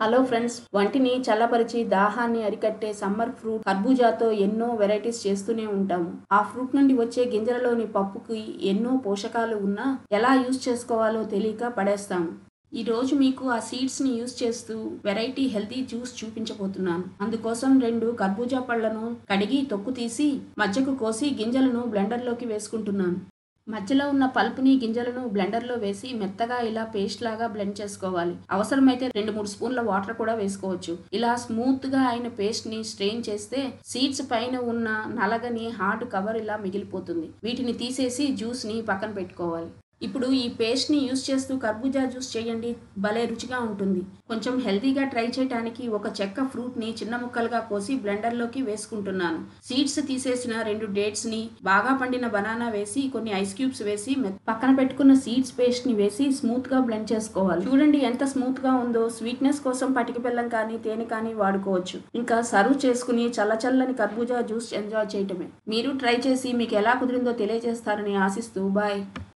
Hello friends, వంటిని చల్లపరిచి దాహాన్ని అరికట్టే summer fruit కర్బూజాతో ఎన్నో వెరైటీస్ చేస్తూనే ఉంటాము. ఆ ఫ్రూట్ నుండి వచ్చే గింజలలోని పప్పుకి ఎన్నో పోషకాలు ఉన్నా ఎలా యూజ్ చేసుకోవాలో తెలియక పడేస్తాము. ఈ రోజు మీకు ఆ సీడ్స్ ని యూజ్ చేస్తూ వెరైటీ హెల్తీ జ్యూస్ చూపించబోతున్నాను. అందుకోసం 2 కర్బూజా పళ్లను కడిగి తొక్కు తీసి మధ్యకు కోసి గింజలను బ్లెండర్లోకి వేసుకుంటున్నాను. మధ్యలో ఉన్న పల్పుని గింజలను బ్లెండర్లో వేసి మెత్తగా ఇలా పేస్ట్ లాగా బ్లెండ్ చేసుకోవాలి. అవసరమైతే 2-3 స్పూన్ల వాటర్ కూడా వేసుకోవచ్చు. ఇలా స్మూత్ గా అయిన పేస్ట్ ని స్ట్రెయిన్ చేస్తే సీడ్స్ పైన ఉన్న నలగని హార్డ్ కవర్ ఇలా మిగిలిపోతుంది. వీటిని తీసేసి జ్యూస్ ని పక్కన పెట్టుకోవాలి. ఇప్పుడు ఈ పేస్ట్ ని యూజ్ చేస్తూ కర్బూజా జ్యూస్ చేయండి, భలే రుచిగా ఉంటుంది. కొంచెం హెల్తీగా ట్రై చేయడానికి ఒక చెక్క ఫ్రూట్ ని చిన్న ముక్కలుగా కోసి బ్లెండర్ లోకి వేసుకుంటున్నాను. సీడ్స్ తీసేసిన 2 డేట్స్ ని, బాగా పండిన బనానా వేసి కొన్ని ఐస్ క్యూబ్స్ వేసి పక్కన పెట్టుకున్న సీడ్స్ పేస్ట్ ని వేసి స్మూత్ గా బ్లెండ్ చేసుకోవాలి. చూడండి ఎంత స్మూత్ గా ఉందో. స్వీట్నెస్ కోసం పటిక బెల్లం కానీ తేనె కానీ వాడుకోవచ్చు. ఇంకా సర్వ్ చేసుకుని చల్లచల్లని కర్బూజా జ్యూస్ ఎంజాయ్ చేయటమే. మీరు ట్రై చేసి మీకు ఎలా కుదిరిందో తెలియజేస్తారని ఆశిస్తూ బాయ్.